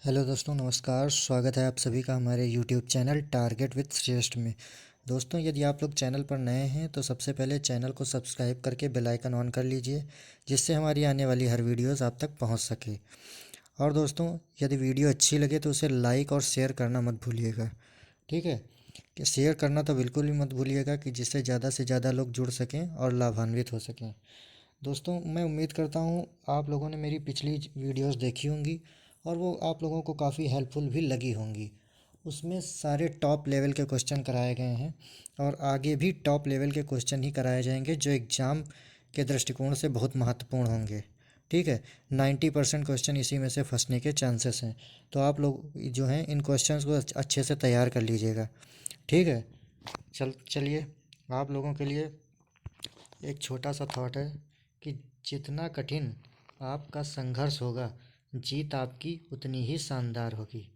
Hello दोस्तों, नमस्कार। स्वागत है आप सभी का हमारे यूट्यूब चैनल टारगेट विद श्रेष्ठ में। दोस्तों, यदि आप लोग चैनल पर नए हैं तो सबसे पहले चैनल को सब्सक्राइब करके बेल आइकन ऑन कर लीजिए, जिससे हमारी आने वाली हर वीडियोस आप तक पहुंच सके। और दोस्तों, यदि वीडियो अच्छी लगे तो उसे लाइक और शेयर करना मत भूलिएगा। ठीक है, कि शेयर करना तो बिल्कुल भी मत भूलिएगा, कि जिससे ज़्यादा से ज़्यादा लोग जुड़ सकें और लाभान्वित हो सकें। दोस्तों, मैं उम्मीद करता हूँ आप लोगों ने मेरी पिछली वीडियोस देखी होंगी और वो आप लोगों को काफ़ी हेल्पफुल भी लगी होंगी। उसमें सारे टॉप लेवल के क्वेश्चन कराए गए हैं और आगे भी टॉप लेवल के क्वेश्चन ही कराए जाएंगे, जो एग्ज़ाम के दृष्टिकोण से बहुत महत्वपूर्ण होंगे। ठीक है, 90% क्वेश्चन इसी में से फंसने के चांसेस हैं। तो आप लोग जो हैं इन क्वेश्चंस को अच्छे से तैयार कर लीजिएगा। ठीक है, चलिए आप लोगों के लिए एक छोटा सा थॉट है कि जितना कठिन आपका संघर्ष होगा, जीत आपकी उतनी ही शानदार होगी।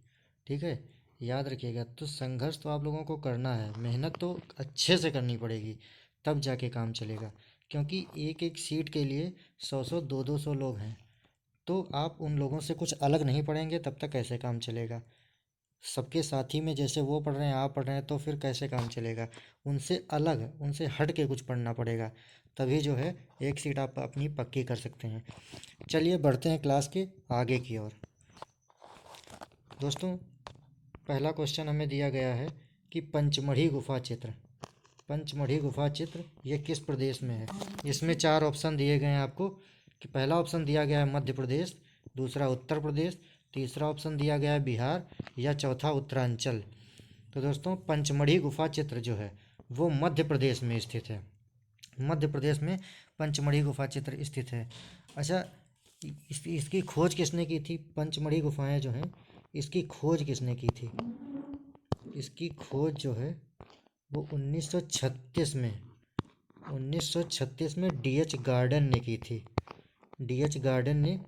ठीक है, याद रखिएगा। तो संघर्ष तो आप लोगों को करना है, मेहनत तो अच्छे से करनी पड़ेगी, तब जाके काम चलेगा। क्योंकि एक एक सीट के लिए 100-100 200-200 लोग हैं। तो आप उन लोगों से कुछ अलग नहीं पढ़ेंगे तब तक कैसे काम चलेगा। सबके साथी में जैसे वो पढ़ रहे हैं आप पढ़ रहे हैं तो फिर कैसे काम चलेगा। उनसे अलग, उनसे हट के कुछ पढ़ना पड़ेगा, तभी जो है एक सीट आप अपनी पक्की कर सकते हैं। चलिए बढ़ते हैं क्लास के आगे की ओर। दोस्तों, पहला क्वेश्चन हमें दिया गया है कि पंचमढ़ी गुफा चित्र, पंचमढ़ी गुफा चित्र ये किस प्रदेश में है। इसमें चार ऑप्शन दिए गए हैं आपको। कि पहला ऑप्शन दिया गया है मध्य प्रदेश, दूसरा उत्तर प्रदेश, तीसरा ऑप्शन दिया गया है बिहार, या चौथा उत्तरांचल। तो दोस्तों, पंचमढ़ी गुफा चित्र जो है वो मध्य प्रदेश में स्थित है। मध्य प्रदेश में पंचमढ़ी गुफा चित्र स्थित है। अच्छा, इसकी खोज किसने की थी। पंचमढ़ी गुफाएं जो हैं, इसकी खोज किसने की थी। इसकी खोज जो है वो 1936 में डीएच गार्डन ने की थी। डीएच गार्डन ने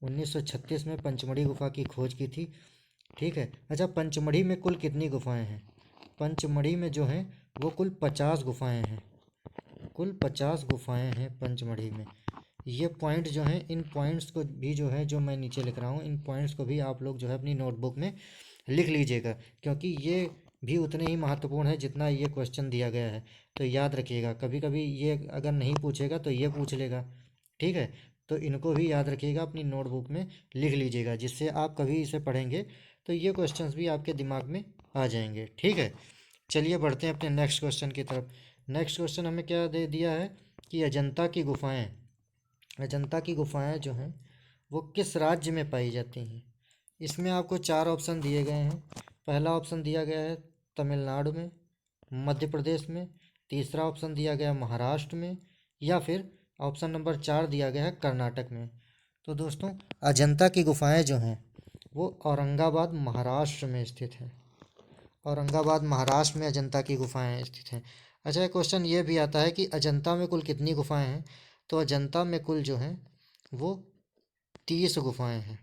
1936 में पंचमढ़ी गुफा की खोज की थी। ठीक है। अच्छा, पंचमढ़ी में कुल कितनी गुफाएं हैं। पंचमढ़ी में जो हैं वो कुल 50 गुफाएं हैं। कुल 50 गुफाएं हैं पंचमढ़ी में। ये पॉइंट जो हैं, इन पॉइंट्स को भी जो है, जो मैं नीचे लिख रहा हूँ, इन पॉइंट्स को भी आप लोग जो है अपनी नोटबुक में लिख लीजिएगा, क्योंकि ये भी उतने ही महत्वपूर्ण है जितना ये क्वेश्चन दिया गया है। तो याद रखिएगा, कभी कभी ये अगर नहीं पूछेगा तो ये पूछ लेगा। ठीक है, तो इनको भी याद रखिएगा, अपनी नोटबुक में लिख लीजिएगा, जिससे आप कभी इसे पढ़ेंगे तो ये क्वेश्चंस भी आपके दिमाग में आ जाएंगे। ठीक है, चलिए बढ़ते हैं अपने नेक्स्ट क्वेश्चन की तरफ। नेक्स्ट क्वेश्चन हमें क्या दे दिया है कि अजंता की गुफाएं, अजंता की गुफाएं जो हैं वो किस राज्य में पाई जाती हैं। इसमें आपको चार ऑप्शन दिए गए हैं। पहला ऑप्शन दिया गया है तमिलनाडु में, मध्य प्रदेश में, तीसरा ऑप्शन दिया गया महाराष्ट्र में, या फिर ऑप्शन नंबर 4 दिया गया है कर्नाटक में। तो दोस्तों, अजंता की गुफाएं जो हैं वो औरंगाबाद महाराष्ट्र में स्थित है। औरंगाबाद महाराष्ट्र में अजंता की गुफाएं स्थित हैं। अच्छा, क्वेश्चन ये भी आता है कि अजंता में कुल कितनी गुफाएं हैं। तो अजंता में कुल जो हैं वो 30 गुफाएं हैं।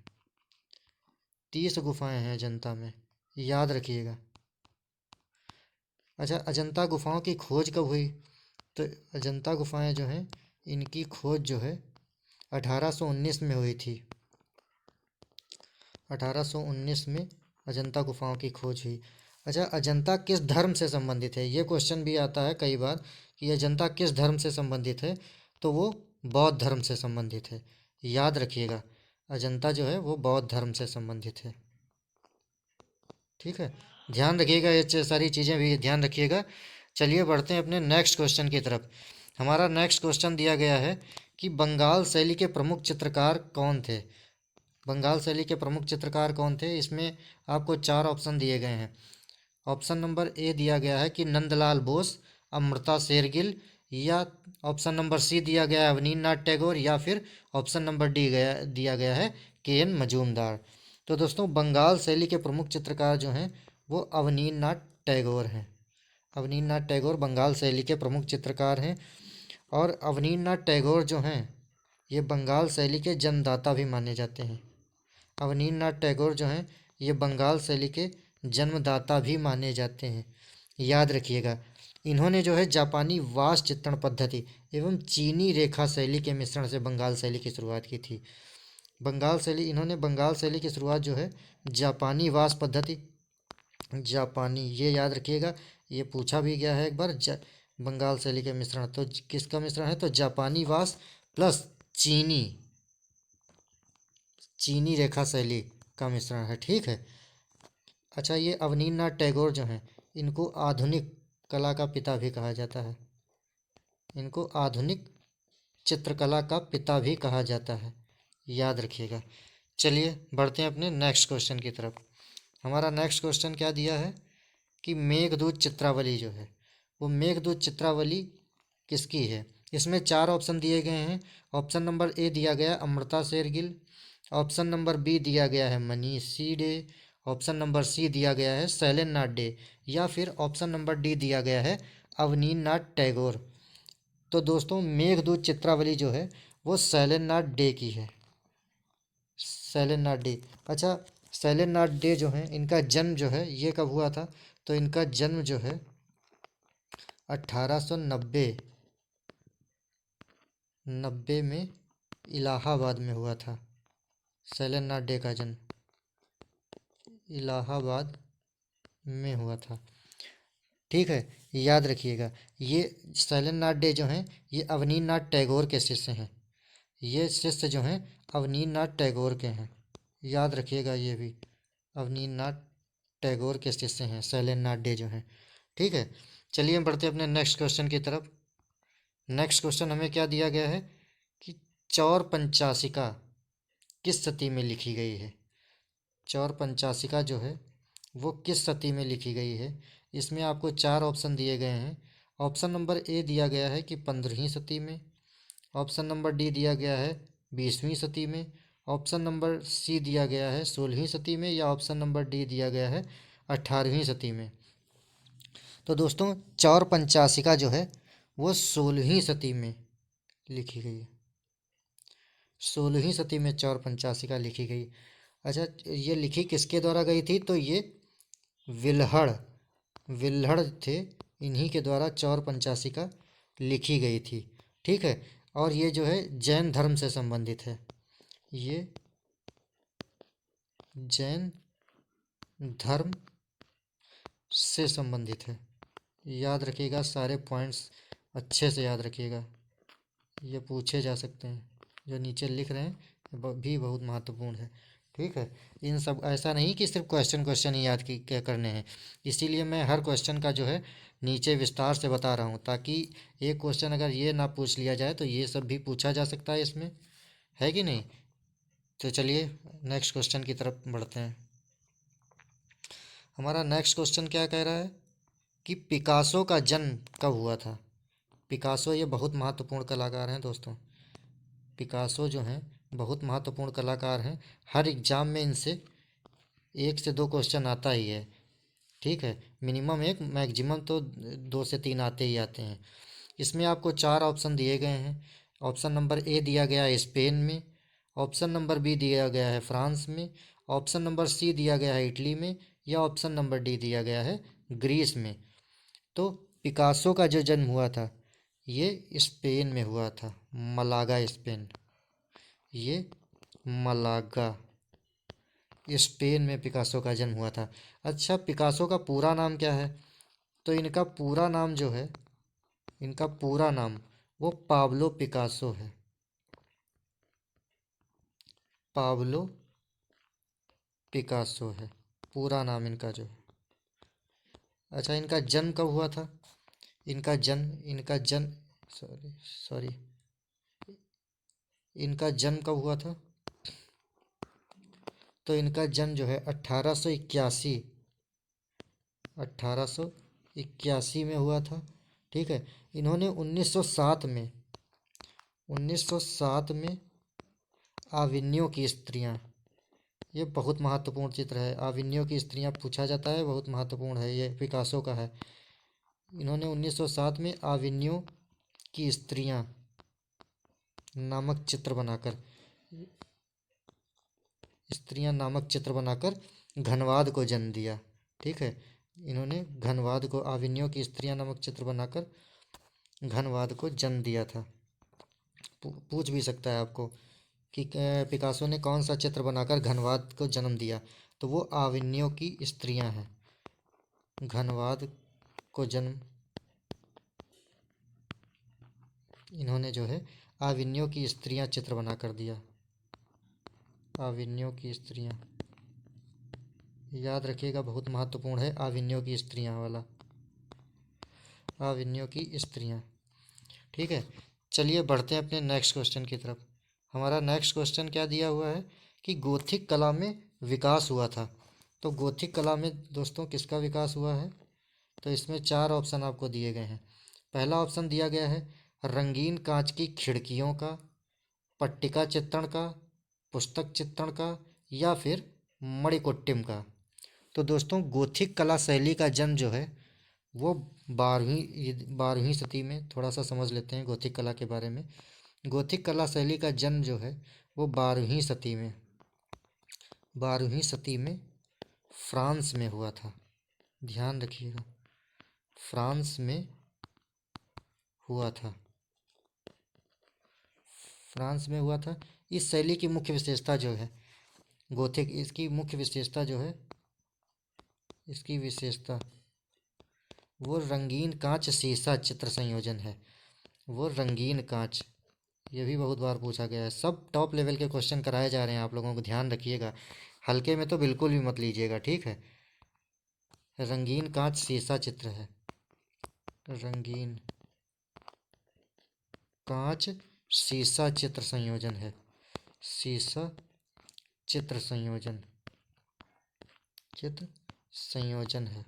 30 गुफाएं हैं अजंता में, याद रखिएगा। अच्छा, अजंता गुफाओं की खोज कब हुई। तो अजंता गुफाएं जो हैं इनकी खोज जो है 1819 में हुई थी। 1819 में अजंता गुफाओं की खोज हुई। अच्छा, अजंता किस धर्म से संबंधित है। ये क्वेश्चन भी आता है कई बार कि अजंता किस धर्म से संबंधित है। तो वो बौद्ध धर्म से संबंधित है। याद रखिएगा, अजंता जो है वो बौद्ध धर्म से संबंधित है। ठीक है, ध्यान रखिएगा, ये सारी चीज़ें भी ध्यान रखिएगा। चलिए बढ़ते हैं अपने नेक्स्ट क्वेश्चन की तरफ। हमारा नेक्स्ट क्वेश्चन दिया गया है कि बंगाल शैली के प्रमुख चित्रकार कौन थे। बंगाल शैली के प्रमुख चित्रकार कौन थे। इसमें आपको चार ऑप्शन दिए गए हैं। ऑप्शन नंबर ए दिया गया है कि नंदलाल बोस, अमृता शेरगिल, या ऑप्शन नंबर सी दिया गया है अवनींद्रनाथ टैगोर, या फिर ऑप्शन नंबर डी दिया गया है के.एन. मजूमदार। तो दोस्तों, बंगाल शैली के प्रमुख चित्रकार जो हैं वो अवनींद्रनाथ टैगोर हैं। अवनींद्रनाथ टैगोर बंगाल शैली के प्रमुख चित्रकार हैं। और अवनींद्रनाथ टैगोर जो हैं ये बंगाल शैली के जन्मदाता भी माने जाते हैं। अवनींद्रनाथ टैगोर जो हैं ये बंगाल शैली के जन्मदाता भी माने जाते हैं। याद रखिएगा, इन्होंने जो है जापानी वास्तु चित्रण पद्धति एवं चीनी रेखा शैली के मिश्रण से बंगाल शैली की शुरुआत की थी। बंगाल शैली, इन्होंने बंगाल शैली की शुरुआत जो है जापानी वास पद्धति, जापानी, ये याद रखिएगा, ये पूछा भी गया है एक बार। बंगाल शैली के मिश्रण, तो किसका मिश्रण है, तो जापानी वास प्लस चीनी, चीनी रेखा शैली का मिश्रण है। ठीक है। अच्छा, ये अवनींद्रनाथ टैगोर जो हैं, इनको आधुनिक कला का पिता भी कहा जाता है, इनको आधुनिक चित्रकला का पिता भी कहा जाता है, याद रखिएगा। चलिए बढ़ते हैं अपने नेक्स्ट क्वेश्चन की तरफ। हमारा नेक्स्ट क्वेश्चन क्या दिया है कि मेघदूत चित्रावली जो है, वो मेघदूत चित्रावली किसकी है। इसमें चार ऑप्शन दिए गए हैं। ऑप्शन नंबर ए दिया गया Amrita Shergil, option number B दिया गया है Manishi Dey, option number C दिया गया है शैलेंद्र नाथ डे, या फिर ऑप्शन नंबर डी दिया गया है अवनींद्र नाथ टैगोर। तो दोस्तों मेघदूत चित्रावली जो है वो शैलेंद्र नाथ डे की है, शैलेंद्र नाथ डे। अच्छा, शैलेंद्र नाथ डे जो है, इनका जन्म जो है ये कब हुआ था, तो इनका जन्म जो है 1890 में इलाहाबाद में हुआ था। शैलेंद्र नाथ डे का जन्म इलाहाबाद में हुआ था। ठीक है, याद रखिएगा। ये शैलेंद्र नाथ डे जो हैं, ये अवनींद्र नाथ टैगोर के शिष्य हैं, ये शिष्य जो हैं अवनींद्र नाथ टैगोर के हैं, याद रखिएगा। ये भी अवनींद्र नाथ टैगोर के शिष्य हैं शैलेंद्र नाथ डे जो हैं। ठीक है। चलिए हम बढ़ते हैं अपने नेक्स्ट क्वेश्चन की तरफ। नेक्स्ट क्वेश्चन हमें क्या दिया गया है कि चौर पंचाशिका किस सती में लिखी गई है। चौर पंचाशिका जो है वो किस सती में लिखी गई है। इसमें आपको चार ऑप्शन दिए गए हैं। ऑप्शन नंबर ए दिया गया है कि 15वीं सदी में, ऑप्शन नंबर डी दिया गया है 20वीं सदी में, ऑप्शन नंबर सी दिया गया है 16वीं सदी में, या ऑप्शन नंबर डी दिया गया है 18वीं सदी में। तो दोस्तों चौर पंचाशिका जो है वो 16वीं सदी में लिखी गई है, 16वीं सदी में चौर पंचाशिका लिखी गई। अच्छा, ये लिखी किसके द्वारा गई थी, तो ये विल्हड़, विल्हड़ थे, इन्हीं के द्वारा चौर पंचाशिका लिखी गई थी। ठीक है। और ये जो है जैन धर्म से संबंधित है, ये जैन धर्म से संबंधित है, याद रखिएगा। सारे पॉइंट्स अच्छे से याद रखिएगा, ये पूछे जा सकते हैं, जो नीचे लिख रहे हैं भी बहुत महत्वपूर्ण है। ठीक है। इन सब, ऐसा नहीं कि सिर्फ क्वेश्चन क्वेश्चन ही याद की क्या करने हैं, इसीलिए मैं हर क्वेश्चन का जो है नीचे विस्तार से बता रहा हूँ, ताकि एक क्वेश्चन अगर ये ना पूछ लिया जाए तो ये सब भी पूछा जा सकता है इसमें, है कि नहीं। तो चलिए नेक्स्ट क्वेश्चन की तरफ बढ़ते हैं। हमारा नेक्स्ट क्वेश्चन क्या कह रहा है कि पिकासो का जन्म कब हुआ था। पिकासो ये बहुत महत्वपूर्ण कलाकार हैं दोस्तों, पिकासो जो हैं बहुत महत्वपूर्ण कलाकार हैं। हर एग्ज़ाम में इनसे एक से दो क्वेश्चन आता ही है। ठीक है, मिनिमम एक, मैक्सिमम तो दो से तीन आते ही आते हैं। इसमें आपको चार ऑप्शन दिए गए हैं। ऑप्शन नंबर ए दिया गया है स्पेन में, ऑप्शन नंबर बी दिया गया है फ्रांस में, ऑप्शन नंबर सी दिया गया है इटली में, या ऑप्शन नंबर डी दिया गया है ग्रीस में। तो पिकासो का जो जन्म हुआ था ये स्पेन में हुआ था, मलागा स्पेन, ये मलागा स्पेन में पिकासो का जन्म हुआ था। अच्छा, पिकासो का पूरा नाम क्या है, तो इनका पूरा नाम जो है, इनका पूरा नाम वो पाब्लो पिकासो है, पाब्लो पिकासो है पूरा नाम इनका जो है। अच्छा, इनका जन्म कब हुआ था, इनका जन्म सॉरी सॉरी इनका जन्म कब हुआ था, तो इनका जन्म जो है 1881 में हुआ था। ठीक है। इन्होंने 1907 में आविन्यो की स्त्रियां, ये बहुत महत्वपूर्ण चित्र है, आविन्यो की स्त्रियां पूछा जाता है, बहुत महत्वपूर्ण है, ये पिकासो का है। इन्होंने 1907 में आविन्यो की स्त्रियां नामक चित्र बनाकर, स्त्रियां नामक चित्र बनाकर घनवाद को जन्म दिया। ठीक है, इन्होंने घनवाद को, आविन्यो की स्त्रियां नामक चित्र बनाकर घनवाद को जन्म दिया था। पूछ भी सकता है आपको कि पिकासो ने कौन सा चित्र बनाकर घनवाद को जन्म दिया? तो वो आविन्यों की स्त्रियां हैं। घनवाद को जन्म इन्होंने जो है आविन्यों की स्त्रियां चित्र बनाकर दिया। आविन्यों की स्त्रियां, याद रखिएगा, बहुत महत्वपूर्ण है आविन्यों की स्त्रियां वाला। आविन्यों की स्त्रियां। ठीक है, चलिए बढ़ते हैं अपने नेक्स्ट क्वेश्चन की तरफ। हमारा नेक्स्ट क्वेश्चन क्या दिया हुआ है कि गोथिक कला में विकास हुआ था। तो गोथिक कला में दोस्तों किसका विकास हुआ है? तो इसमें 4 ऑप्शन आपको दिए गए हैं। पहला ऑप्शन दिया गया है रंगीन कांच की खिड़कियों का, पट्टिका चित्रण का, पुस्तक चित्रण का, या फिर मणिकुट्टिम का। तो दोस्तों गोथिक कला शैली का जन्म जो है वो 12वीं सदी में, थोड़ा सा समझ लेते हैं गोथिक कला के बारे में। गोथिक कला शैली का जन्म जो है वो 12वीं सदी में फ्रांस में हुआ था। ध्यान रखिएगा, फ्रांस में हुआ था। फ्रांस में हुआ था। इस शैली की मुख्य विशेषता जो है गोथिक, इसकी मुख्य विशेषता जो है, इसकी विशेषता वो रंगीन कांच शीशा चित्र संयोजन है। वो रंगीन कांच, ये भी बहुत बार पूछा गया है। सब टॉप लेवल के क्वेश्चन कराए जा रहे हैं आप लोगों को, ध्यान रखिएगा। हल्के में तो बिल्कुल भी मत लीजिएगा, ठीक है। रंगीन कांच शीशा चित्र है। रंगीन कांच शीशा चित्र संयोजन है। शीशा चित्र संयोजन, चित्र संयोजन है।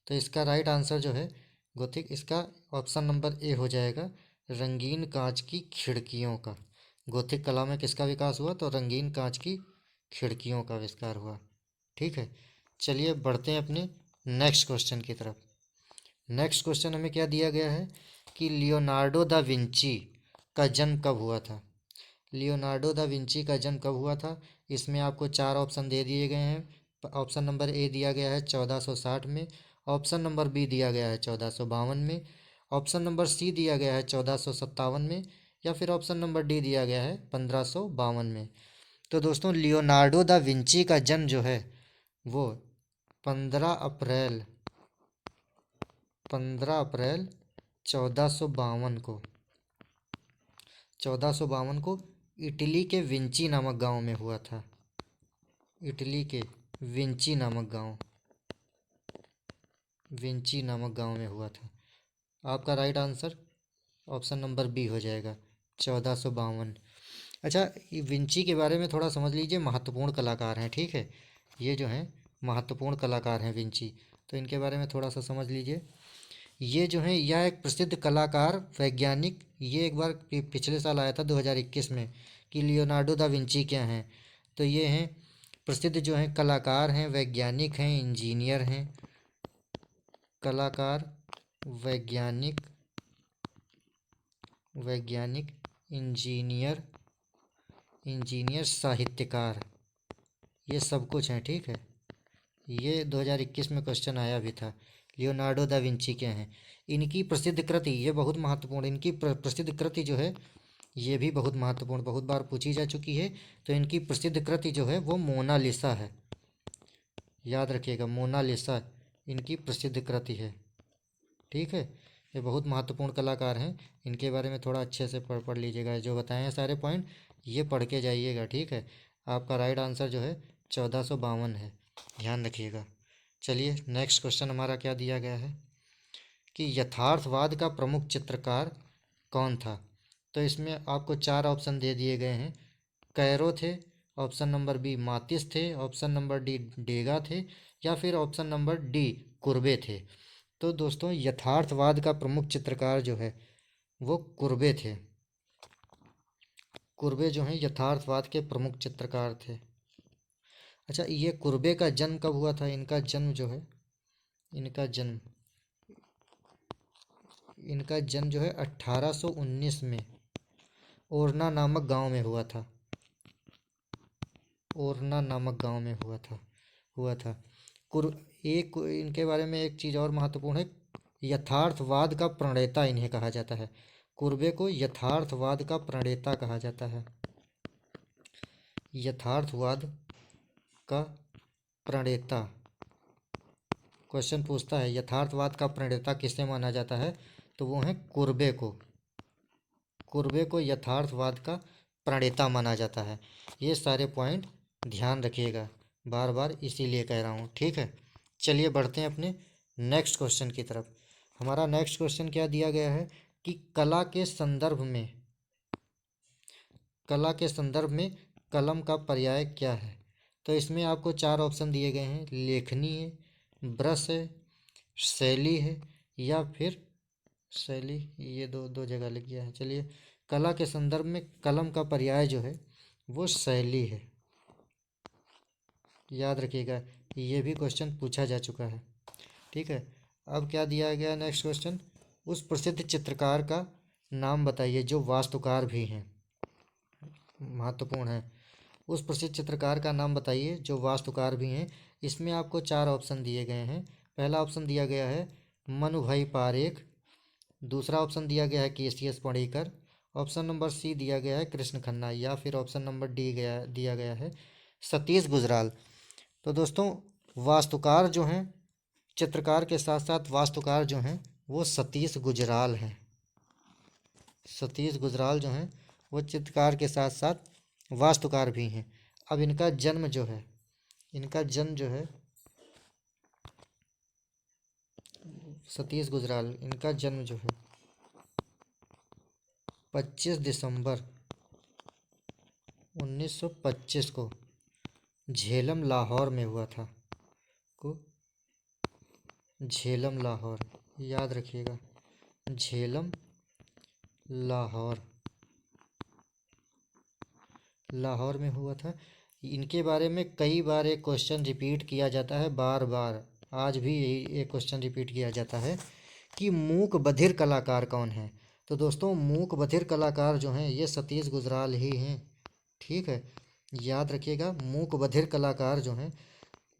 तो इसका राइट आंसर जो है गोथिक, इसका ऑप्शन नंबर ए हो जाएगा, रंगीन कांच की खिड़कियों का। गोथिक कला में किसका विकास हुआ? तो रंगीन कांच की खिड़कियों का आविष्कार हुआ। ठीक है, चलिए बढ़ते हैं अपने नेक्स्ट क्वेश्चन की तरफ। नेक्स्ट क्वेश्चन हमें क्या दिया गया है कि लियोनार्डो दा विंची का जन्म कब हुआ था? लियोनार्डो दा विंची का जन्म कब हुआ था? इसमें आपको 4 ऑप्शन दे दिए गए हैं। ऑप्शन नंबर ए दिया गया है 1460 में, ऑप्शन नंबर बी दिया गया है 1452 में, ऑप्शन नंबर सी दिया गया है 1457 में, या फिर ऑप्शन नंबर डी दिया गया है 1552 में। तो दोस्तों लियोनार्डो दा विंची का जन्म जो है वो 15 अप्रैल 1452 को इटली के विंची नामक गांव में हुआ था। इटली के विंची नामक गांव में हुआ था। आपका right answer option number B हो जाएगा, 1452। अच्छा, ये विंची के बारे में थोड़ा समझ लीजिए, महत्वपूर्ण कलाकार हैं, ठीक है। ये जो हैं महत्वपूर्ण कलाकार हैं विंची, तो इनके बारे में थोड़ा सा समझ लीजिए। ये जो है, यह एक प्रसिद्ध कलाकार वैज्ञानिक, ये एक बार पिछले साल आया था 2021 में कि लियोनार्डो दा विंची क्या हैं। तो ये हैं प्रसिद्ध जो हैं कलाकार हैं, वैज्ञानिक हैं, इंजीनियर हैं। कलाकार, वैज्ञानिक, इंजीनियर, साहित्यकार, ये सब कुछ हैं, ठीक है। ये 2021 में क्वेश्चन आया भी था, लियोनार्डो दा विंची क्या हैं। इनकी प्रसिद्ध कृति, ये बहुत महत्वपूर्ण, इनकी प्रसिद्ध कृति जो है ये भी बहुत महत्वपूर्ण, बहुत बार पूछी जा चुकी है। तो इनकी प्रसिद्ध कृति जो है वो मोनालिसा है। याद रखिएगा, मोनालिसा इनकी प्रसिद्ध कृति है, ठीक है। ये बहुत महत्वपूर्ण कलाकार हैं, इनके बारे में थोड़ा अच्छे से पढ़ लीजिएगा। जो बताए हैं सारे पॉइंट ये पढ़ के जाइएगा, ठीक है। आपका राइट आंसर जो है 1452 है, ध्यान रखिएगा। चलिए नेक्स्ट क्वेश्चन हमारा क्या दिया गया है कि यथार्थवाद का प्रमुख चित्रकार कौन था? तो इसमें आपको 4 ऑप्शन दे दिए गए हैं। कैरो थे, ऑप्शन नंबर बी मातिस थे, ऑप्शन नंबर डी डेगा थे, या फिर ऑप्शन नंबर डी कुर्बे थे। तो दोस्तों यथार्थवाद का प्रमुख चित्रकार जो है वो कुर्बे थे। कुर्बे जो हैं यथार्थवाद के प्रमुख चित्रकार थे। अच्छा, ये कुर्बे का जन्म कब हुआ था? इनका जन्म जो है, इनका जन्म जो है 1819 में ओरना नामक गांव में हुआ था। ओरना नामक गांव में हुआ था। एक इनके बारे में एक चीज़ और महत्वपूर्ण है, यथार्थवाद का प्रणेता इन्हें कहा जाता है। कुर्बे को यथार्थवाद का प्रणेता कहा जाता है। यथार्थवाद का प्रणेता, क्वेश्चन पूछता है यथार्थवाद का प्रणेता किसे माना जाता है, तो वो है कुर्बे को। कुर्बे को यथार्थवाद का प्रणेता माना जाता है। ये सारे पॉइंट ध्यान रखिएगा, बार बार इसीलिए कह रहा हूँ, ठीक है। चलिए बढ़ते हैं अपने नेक्स्ट क्वेश्चन की तरफ। हमारा नेक्स्ट क्वेश्चन क्या दिया गया है कि कला के संदर्भ में, कला के संदर्भ में कलम का पर्याय क्या है। तो इसमें आपको चार ऑप्शन दिए गए हैं, लेखनी है, ब्रश है, शैली है, या फिर शैली, ये दो दो जगह लिख गया है। चलिए, कला के संदर्भ में कलम का पर्याय जो है वो शैली है, याद रखिएगा, ये भी क्वेश्चन पूछा जा चुका है, ठीक है। अब क्या दिया गया नेक्स्ट क्वेश्चन, उस प्रसिद्ध चित्रकार का नाम बताइए जो वास्तुकार भी हैं, महत्वपूर्ण है। उस प्रसिद्ध चित्रकार का नाम बताइए जो वास्तुकार भी हैं। इसमें आपको चार ऑप्शन दिए गए हैं। पहला ऑप्शन दिया गया है मनुभाई पारेख, दूसरा ऑप्शन दिया गया है केसीएस पढ़ीकर, ऑप्शन नंबर सी दिया गया है कृष्ण खन्ना, या फिर ऑप्शन नंबर डी दिया गया है सतीश गुजराल। तो दोस्तों, वास्तुकार जो हैं, चित्रकार के साथ साथ वास्तुकार जो हैं वो सतीश गुजराल हैं। सतीश गुजराल जो हैं वो चित्रकार के साथ साथ वास्तुकार भी हैं। अब इनका जन्म जो है, इनका जन्म जो है सतीश गुजराल, इनका जन्म जो है 25 दिसंबर 1925 को झेलम लाहौर में हुआ था। को झेलम लाहौर, याद रखिएगा, झेलम लाहौर, लाहौर में हुआ था। इनके बारे में कई बार एक क्वेश्चन रिपीट किया जाता है, बार बार, आज भी यही एक क्वेश्चन रिपीट किया जाता है कि मूक बधिर कलाकार कौन है। तो दोस्तों, मूक बधिर कलाकार जो हैं ये सतीश गुजराल ही हैं, ठीक है, याद रखिएगा। मूक बधिर कलाकार जो हैं,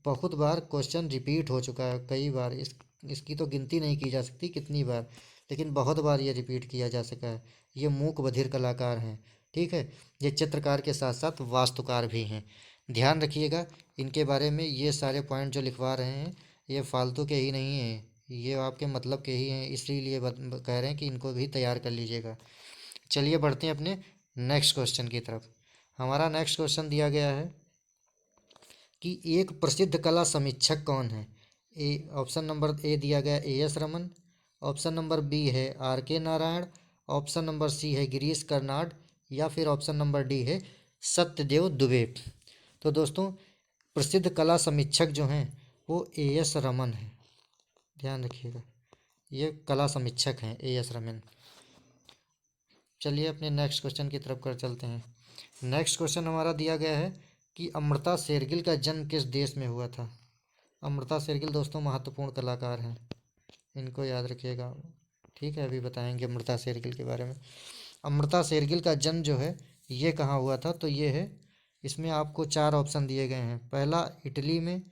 बहुत बार क्वेश्चन रिपीट हो चुका है, कई बार, इसकी तो गिनती नहीं की जा सकती कितनी बार, लेकिन बहुत बार ये रिपीट किया जा सका है। ये मूक बधिर कलाकार हैं, ठीक है। ये चित्रकार के साथ साथ वास्तुकार भी हैं, ध्यान रखिएगा इनके बारे में। ये सारे पॉइंट जो लिखवा रहे हैं ये फालतू के ही नहीं हैं, ये आपके मतलब के ही हैं, इसलिए कह रहे हैं कि इनको भी तैयार कर लीजिएगा। चलिए बढ़ते हैं अपने नेक्स्ट क्वेश्चन की तरफ। हमारा नेक्स्ट क्वेश्चन दिया गया है कि एक प्रसिद्ध कला समीक्षक कौन है। ऑप्शन नंबर ए दिया गया AS Raman, option number B है RK Narayan, option number C है गिरीश कर्नाड, या फिर ऑप्शन नंबर डी है सत्यदेव दुबे। तो दोस्तों, प्रसिद्ध कला समीक्षक जो हैं वो एएस रमन है, ध्यान रखिएगा, ये कला समीक्षक हैं एएस रमन। चलिए अपने नेक्स्ट क्वेश्चन की तरफ कर चलते हैं। नेक्स्ट क्वेश्चन हमारा दिया गया है कि अमृता शेरगिल का जन्म किस देश में हुआ था। अमृता शेरगिल दोस्तों महत्वपूर्ण कलाकार हैं, इनको याद रखिएगा, ठीक है, अभी बताएंगे अमृता शेरगिल के बारे में। अमृता शेरगिल का जन्म जो है ये कहाँ हुआ था, तो ये है, इसमें आपको चार ऑप्शन दिए गए हैं। पहला इटली में,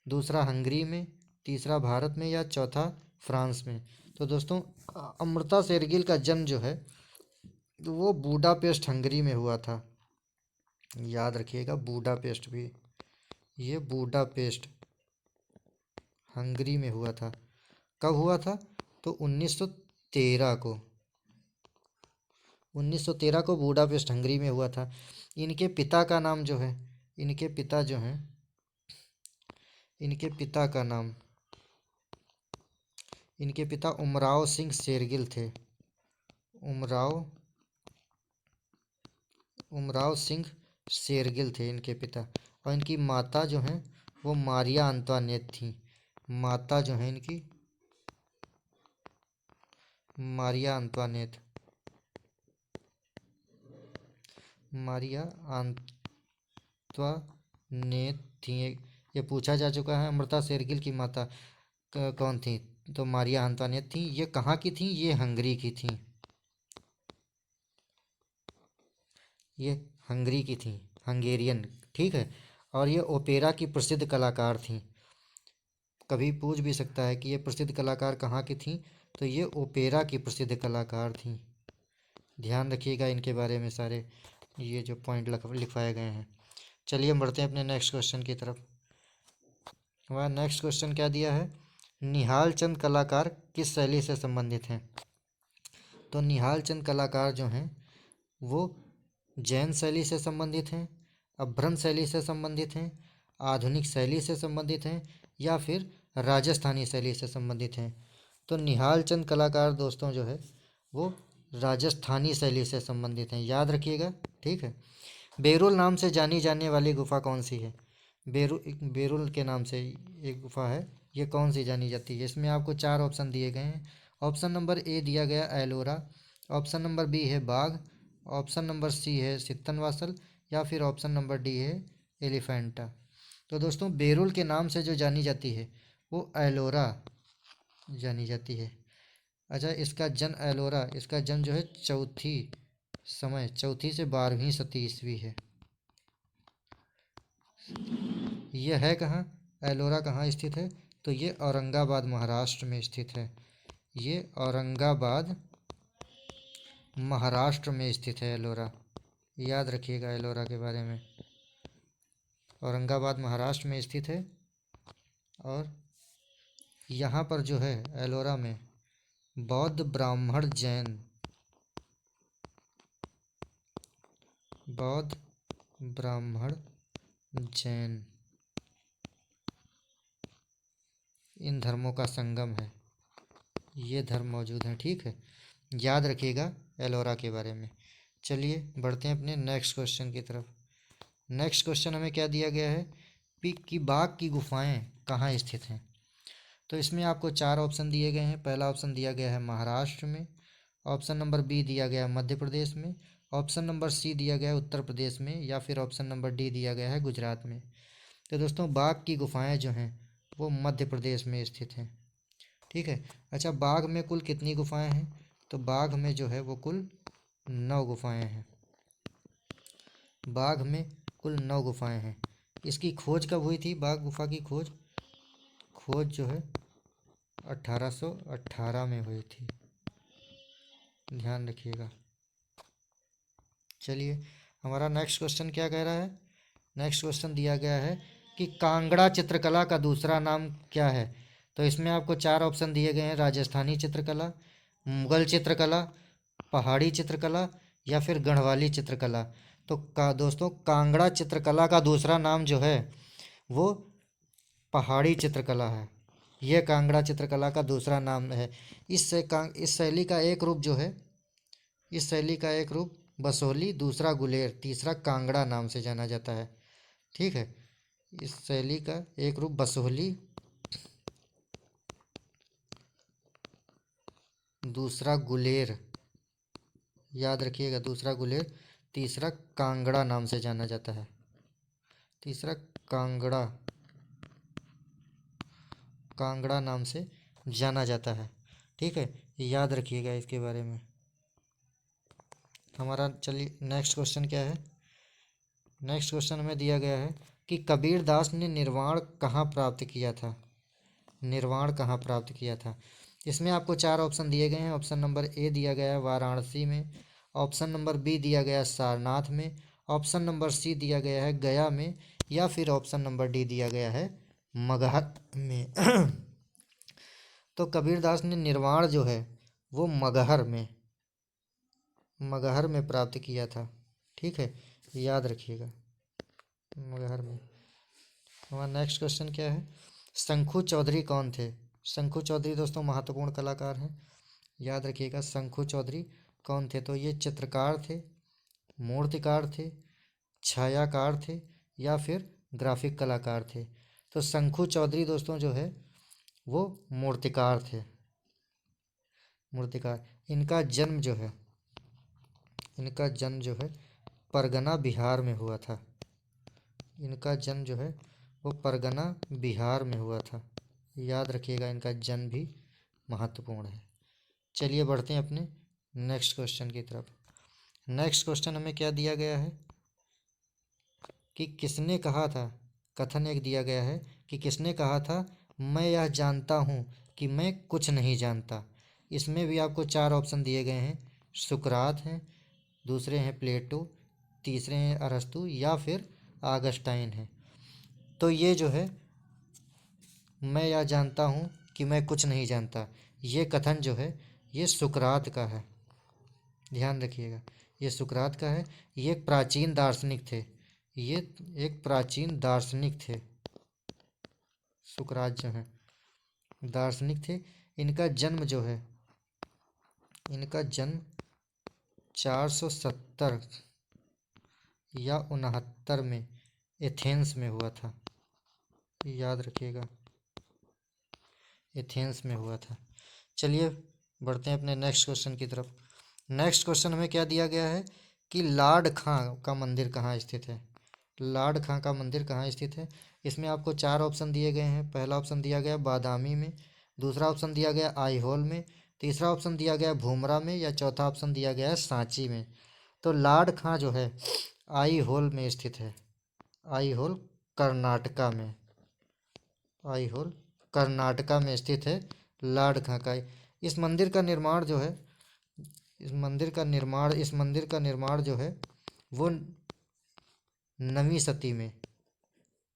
दूसरा हंगरी में, तीसरा भारत में, या चौथा फ्रांस में। तो दोस्तों, अमृता शेरगिल का जन्म जो है वो बूडापेस्ट हंगरी में हुआ था, याद रखिएगा, बूडापेस्ट भी, ये बूडापेस्ट हंगरी में हुआ था। कब हुआ था, तो 1913 को, 1913 को बूडापेस्ट हंगरी में हुआ था। इनके पिता का नाम जो है, इनके पिता जो हैं, इनके पिता का नाम, इनके पिता उमराव सिंह शेरगिल थे, उमराव सिंह शेरगिल थे इनके पिता। और इनकी माता जो हैं वो मारिया अंतवानेत थी, माता जो है इनकी मारिया अंतवानेत, मारिया अंतवानेत थी। ये पूछा जा चुका है अमृता शेरगिल की माता कौन थी, तो मारिया अंतवानेत थी। ये कहाँ की थी, ये हंगरी की थी, ये हंगरी की थी, हंगेरियन, ठीक है। और ये ओपेरा की प्रसिद्ध कलाकार थी। कभी पूछ भी सकता है कि ये प्रसिद्ध कलाकार कहाँ की थी, तो ये ओपेरा की प्रसिद्ध कलाकार थी, ध्यान रखिएगा इनके बारे में सारे। ये जो पॉइंट लिखवाए गए हैं। चलिए हम बढ़ते हैं अपने नेक्स्ट क्वेश्चन की तरफ। हमारा नेक्स्ट क्वेश्चन क्या दिया है, निहाल चंद कलाकार किस शैली से संबंधित हैं। तो निहाल चंद कलाकार जो हैं वो जैन शैली से संबंधित हैं, अभ्रंश शैली से संबंधित हैं, आधुनिक शैली से संबंधित हैं, या फिर राजस्थानी शैली से संबंधित हैं। तो निहाल चंद कलाकार दोस्तों जो है वो राजस्थानी शैली से संबंधित हैं, याद रखिएगा। ठीक है। बेरुल नाम से जानी जाने वाली गुफा कौन सी है। बेरुल के नाम से एक गुफा है, ये कौन सी जानी जाती है। इसमें आपको 4 ऑप्शन दिए गए हैं। ऑप्शन नंबर ए दिया गया एलोरा, ऑप्शन नंबर बी है बाघ, ऑप्शन नंबर सी है सित्तनवासल, या फिर ऑप्शन नंबर डी है एलिफेंटा। तो दोस्तों बेरुल के नाम से जो जानी जाती है वो एलोरा जानी जाती है। अच्छा, इसका जन्म एलोरा, इसका जन्म जो है चौथी से 12वीं सदी ईस्वी है। यह है कहाँ, एलोरा कहाँ स्थित है, तो ये औरंगाबाद महाराष्ट्र में स्थित है। ये औरंगाबाद महाराष्ट्र में स्थित है एलोरा, याद रखिएगा एलोरा के बारे में। औरंगाबाद महाराष्ट्र में स्थित है और यहाँ पर जो है एलोरा में बौद्ध ब्राह्मण जैन इन धर्मों का संगम है, ये धर्म मौजूद हैं। ठीक है, याद रखिएगा एलोरा के बारे में। चलिए बढ़ते हैं अपने नेक्स्ट क्वेश्चन की तरफ। नेक्स्ट क्वेश्चन हमें क्या दिया गया है कि बाघ की गुफाएं कहाँ स्थित हैं। तो इसमें आपको 4 ऑप्शन दिए गए हैं। पहला ऑप्शन दिया गया है महाराष्ट्र में, ऑप्शन नंबर बी दिया गया है मध्य प्रदेश में, ऑप्शन नंबर सी दिया गया है उत्तर प्रदेश में, या फिर ऑप्शन नंबर डी दिया गया है गुजरात में। तो दोस्तों बाघ की गुफाएं जो हैं वो मध्य प्रदेश में स्थित हैं। ठीक है। अच्छा, बाघ में कुल कितनी गुफाएं हैं, तो बाघ में जो है वो कुल 9 गुफाएं हैं। बाघ में कुल 9 गुफाएं हैं। इसकी खोज कब हुई थी, बाघ गुफा की खोज जो है 1818 में हुई थी, ध्यान रखिएगा। चलिए हमारा नेक्स्ट क्वेश्चन क्या कह रहा है। नेक्स्ट क्वेश्चन दिया गया है कि कांगड़ा चित्रकला का दूसरा नाम क्या है। तो इसमें आपको 4 ऑप्शन दिए गए हैं, राजस्थानी चित्रकला, मुगल चित्रकला, पहाड़ी चित्रकला, या फिर गढ़वाली चित्रकला। तो दोस्तों कांगड़ा चित्रकला का दूसरा नाम जो है वो पहाड़ी चित्रकला है। यह कांगड़ा चित्रकला का दूसरा नाम है। इस शैली का एक रूप जो है, इस शैली का एक रूप बसोहली, दूसरा गुलेर, तीसरा कांगड़ा नाम से जाना जाता है। ठीक है, इस शैली का एक रूप बसोहली, दूसरा गुलेर, याद रखिएगा दूसरा गुलेर, तीसरा कांगड़ा नाम से जाना जाता है। तीसरा कांगड़ा नाम से जाना जाता है। ठीक है, याद रखिएगा इसके बारे में। हमारा चलिए नेक्स्ट क्वेश्चन क्या है। नेक्स्ट क्वेश्चन में दिया गया है कि कबीर दास ने निर्वाण कहाँ प्राप्त किया था। निर्वाण कहाँ प्राप्त किया था। इसमें आपको 4 ऑप्शन दिए गए हैं। ऑप्शन नंबर ए दिया गया है वाराणसी में, ऑप्शन नंबर बी दिया गया है सारनाथ में, ऑप्शन नंबर सी दिया गया है गया में, या फिर ऑप्शन नंबर डी दिया गया है मगहर में। तो कबीरदास ने निर्वाण जो है वो मगहर में प्राप्त किया था। ठीक है, याद रखिएगा मगहर में। हमारा नेक्स्ट क्वेश्चन क्या है, शंखू चौधरी कौन थे। शंखू चौधरी दोस्तों महत्वपूर्ण कलाकार हैं, याद रखिएगा शंखू चौधरी कौन थे। तो ये चित्रकार थे, मूर्तिकार थे, छायाकार थे, या फिर ग्राफिक कलाकार थे। तो शंखू चौधरी दोस्तों जो है वो मूर्तिकार थे, मूर्तिकार। इनका जन्म जो है परगना बिहार में हुआ था। इनका जन्म जो है वो परगना बिहार में हुआ था, याद रखिएगा इनका जन्म भी महत्वपूर्ण है। चलिए बढ़ते हैं अपने नेक्स्ट क्वेश्चन की तरफ। नेक्स्ट क्वेश्चन हमें क्या दिया गया है कि किसने कहा था, कथन एक दिया गया है कि किसने कहा था मैं यह जानता हूँ कि मैं कुछ नहीं जानता। इसमें भी आपको 4 ऑप्शन दिए गए हैं। सुकरात हैं, दूसरे हैं प्लेटो, तीसरे हैं अरस्तु या फिर आगस्टाइन हैं। तो ये जो है, मैं यह जानता हूँ कि मैं कुछ नहीं जानता, ये कथन जो है ये सुकरात का है। ध्यान रखिएगा, ये सुकरात का है। ये एक प्राचीन दार्शनिक थे, ये एक प्राचीन दार्शनिक थे। सुकरात जो है दार्शनिक थे। इनका जन्म जो है, इनका जन्म 470 या 69 में एथेंस में हुआ था। याद रखिएगा, एथेंस में हुआ था। चलिए बढ़ते हैं अपने नेक्स्ट क्वेश्चन की तरफ। नेक्स्ट क्वेश्चन हमें क्या दिया गया है कि लाड खां का मंदिर कहाँ स्थित है। लाड खां का मंदिर कहाँ स्थित है। इसमें आपको 4 ऑप्शन दिए गए हैं। पहला ऑप्शन दिया गया बादामी में, दूसरा ऑप्शन दिया गया आईहोल में, तीसरा ऑप्शन दिया गया भूमरा में, या चौथा ऑप्शन दिया गया है सांची में। तो लाड खां जो है आईहोल में स्थित है। आईहोल कर्नाटका में, आईहोल कर्नाटका में स्थित है लाड खां का। इस मंदिर का निर्माण जो है, इस मंदिर का निर्माण जो है वो 9वीं सदी में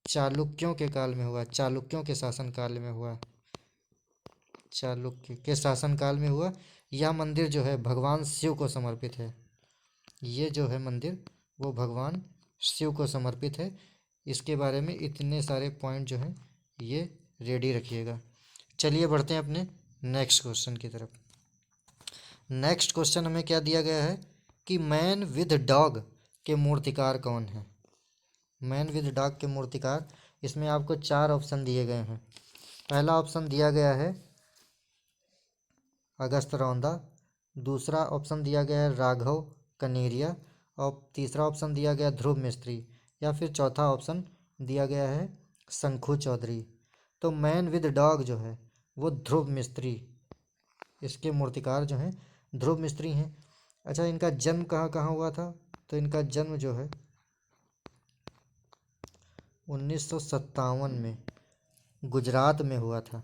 चालुक्यों के काल में हुआ, चालुक्यों के शासन काल में हुआ, चालुक्य के शासन काल में हुआ। यह मंदिर जो है भगवान शिव को समर्पित है। ये जो है मंदिर वो भगवान शिव को समर्पित है। इसके बारे में इतने सारे पॉइंट जो हैं ये रेडी रखिएगा। चलिए बढ़ते हैं अपने नेक्स्ट क्वेश्चन की तरफ। नेक्स्ट क्वेश्चन हमें क्या दिया गया है कि मैन विद डॉग के मूर्तिकार कौन है। मैन विद डॉग के मूर्तिकार, इसमें आपको 4 ऑप्शन दिए गए हैं। पहला ऑप्शन दिया गया है अगस्त रौंदा, दूसरा ऑप्शन दिया गया है राघव कनेरिया, और तीसरा ऑप्शन दिया गया ध्रुव मिस्त्री, या फिर चौथा ऑप्शन दिया गया है शंखू चौधरी। तो मैन विद डॉग जो है वो ध्रुव मिस्त्री, इसके मूर्तिकार जो हैं ध्रुव मिस्त्री हैं। अच्छा, इनका जन्म कहाँ कहाँ हुआ था। तो इनका जन्म जो है 1957 में गुजरात में हुआ था।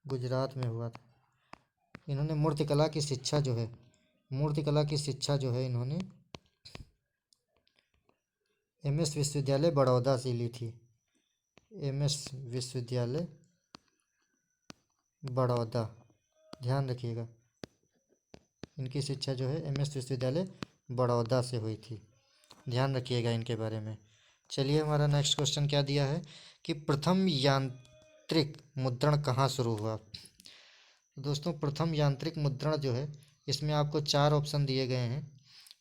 गुजरात में हुआ था। इन्होंने मूर्तिकला की शिक्षा जो है, मूर्तिकला की शिक्षा जो है इन्होंने एमएस विश्वविद्यालय बड़ौदा से ली थी। एमएस विश्वविद्यालय बड़ौदा, ध्यान रखिएगा, इनकी शिक्षा जो है एमएस विश्वविद्यालय बड़ौदा से हुई थी। ध्यान रखिएगा इनके बारे में। चलिए हमारा नेक्स्ट क्वेश्चन क्या दिया है कि प्रथम यांत्रिक मुद्रण कहाँ शुरू हुआ। दोस्तों प्रथम यांत्रिक मुद्रण जो है इसमें आपको 4 ऑप्शन दिए गए हैं।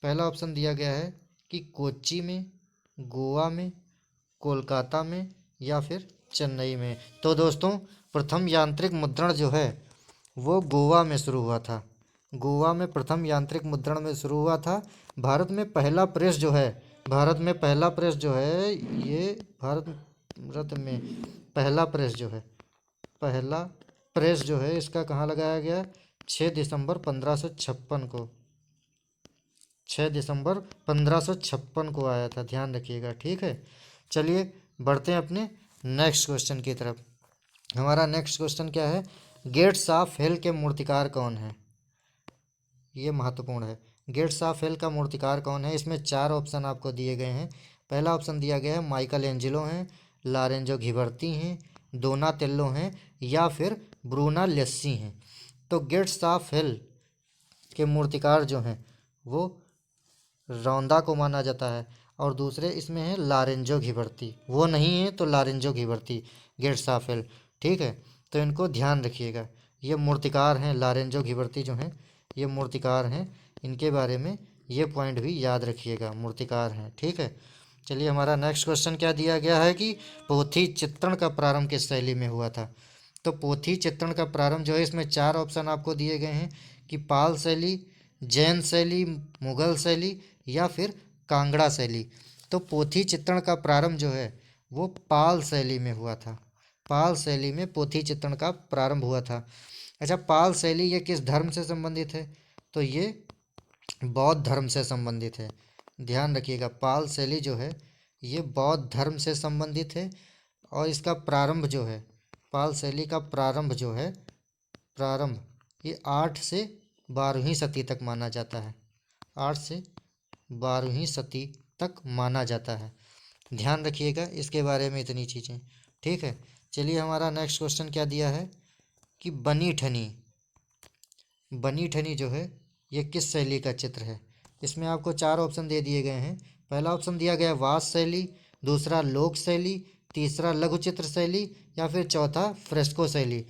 पहला ऑप्शन दिया गया है कि कोच्चि में, गोवा में, कोलकाता में, या फिर चेन्नई में। तो दोस्तों प्रथम यांत्रिक मुद्रण जो है वो गोवा में शुरू हुआ था। गोवा में प्रथम यांत्रिक मुद्रण में शुरू हुआ था। भारत में पहला प्रेस जो है, भारत में पहला प्रेस जो है ये भारत में पहला प्रेस जो है, पहला प्रेस जो है इसका कहाँ लगाया गया, 6 दिसंबर 1556 को, 6 दिसंबर 1556 को आया था। ध्यान रखिएगा, ठीक है। चलिए बढ़ते हैं अपने नेक्स्ट क्वेश्चन की तरफ। हमारा नेक्स्ट क्वेश्चन क्या है, गेट्स ऑफ हेल के मूर्तिकार कौन है। ये महत्वपूर्ण है। गेट्स ऑफ हेल का मूर्तिकार कौन है। इसमें 4 ऑप्शन आपको दिए गए हैं। पहला ऑप्शन दिया गया है माइकल एंजेलो हैं, लारेंजो घिबर्ती हैं, डोनाटेल्लो हैं, या फिर ब्रूना लेस्सी हैं। तो गेट्स ऑफ हेल के मूर्तिकार जो हैं वो रौंदा को माना जाता है, और दूसरे इसमें है लारेंजो घिबर्ती, वो नहीं है तो लारेंजो घिबर्ती गेट्स ऑफ हेल, ठीक है। तो इनको ध्यान रखिएगा, ये मूर्तिकार हैं लारेंजो घिबर्ती जो हैं ये मूर्तिकार हैं। इनके बारे में ये पॉइंट भी याद रखिएगा, मूर्तिकार हैं, ठीक है। चलिए हमारा नेक्स्ट क्वेश्चन क्या दिया गया है कि पोथी चित्रण का प्रारंभ किस शैली में हुआ था। तो पोथी चित्रण का प्रारंभ जो है इसमें 4 ऑप्शन आपको दिए गए हैं कि पाल शैली, जैन शैली, मुगल शैली, या फिर कांगड़ा शैली। तो पोथी चित्रण का प्रारंभ जो है वो पाल शैली में हुआ था। पाल शैली में पोथी चित्रण का प्रारंभ हुआ था। अच्छा, पाल शैली ये किस धर्म से संबंधित है। तो ये बौद्ध धर्म से संबंधित है। ध्यान रखिएगा, पाल शैली जो है ये बौद्ध धर्म से संबंधित है, और इसका प्रारंभ जो है, पाल शैली का प्रारंभ जो है, प्रारंभ ये 8 से 12वीं सदी तक माना जाता है। 8 से 12वीं सदी तक माना जाता है। ध्यान रखिएगा इसके बारे में इतनी चीज़ें, ठीक है। चलिए हमारा नेक्स्ट क्वेश्चन क्या दिया है कि बनी ठनी, बनी ठनी जो है ये किस शैली का चित्र है। इसमें आपको 4 ऑप्शन दे दिए गए हैं। पहला ऑप्शन दिया गया है वास्त शैली, दूसरा लोक शैली, तीसरा लघु चित्र शैली या फिर चौथा फ्रेस्को शैली।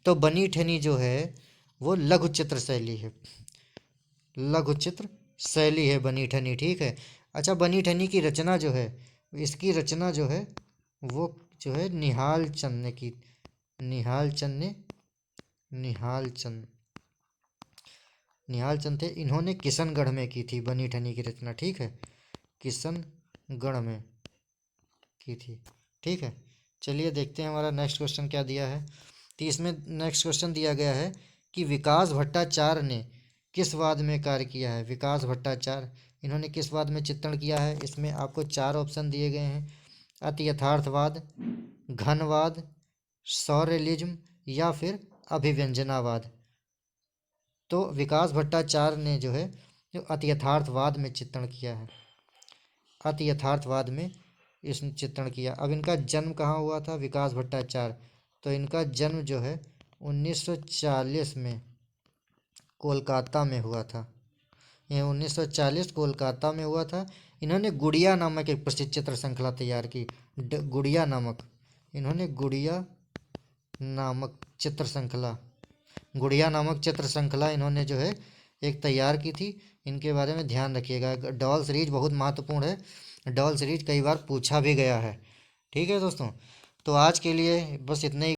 तो बनी ठनी जो है वो लघु चित्र शैली है, लघु चित्र शैली है बनी ठनी, ठीक है। अच्छा, बनी ठनी की रचना जो है, इसकी रचना जो है वो जो है निहाल चंद ने की, निहाल चंद ने, निहाल चंद, निहाल चंद थे, इन्होंने किशनगढ़ में की थी बनी ठनी की रचना, ठीक है, किशनगढ़ में की थी, ठीक है। चलिए देखते हैं हमारा नेक्स्ट क्वेश्चन क्या दिया है। तो इसमें नेक्स्ट क्वेश्चन दिया गया है कि विकास भट्टाचार्य ने किस वाद में कार्य किया है। विकास भट्टाचार्य इन्होंने किस वाद में चित्रण किया है। इसमें आपको 4 ऑप्शन दिए गए हैं, अति यथार्थवाद, घनवाद, सौरेलिज्म या फिर अभिव्यंजनावाद। तो विकास भट्टाचार्य ने जो है जो अति यथार्थवाद में चित्रण किया है, अति यथार्थवाद में इसने चित्रण किया। अब इनका जन्म कहाँ हुआ था विकास भट्टाचार्य, तो इनका जन्म जो है 1940 में कोलकाता में हुआ था। यह 1940 कोलकाता में हुआ था। इन्होंने गुड़िया नामक एक प्रसिद्ध चित्र श्रृंखला तैयार की, गुड़िया नामक, इन्होंने गुड़िया नामक चित्र श्रृंखला, गुड़िया नामक चित्र श्रृंखला इन्होंने जो है एक तैयार की थी। इनके बारे में ध्यान रखिएगा। डॉल सीरीज बहुत महत्वपूर्ण है, डॉल सीरीज कई बार पूछा भी गया है, ठीक है दोस्तों। तो आज के लिए बस इतने ही।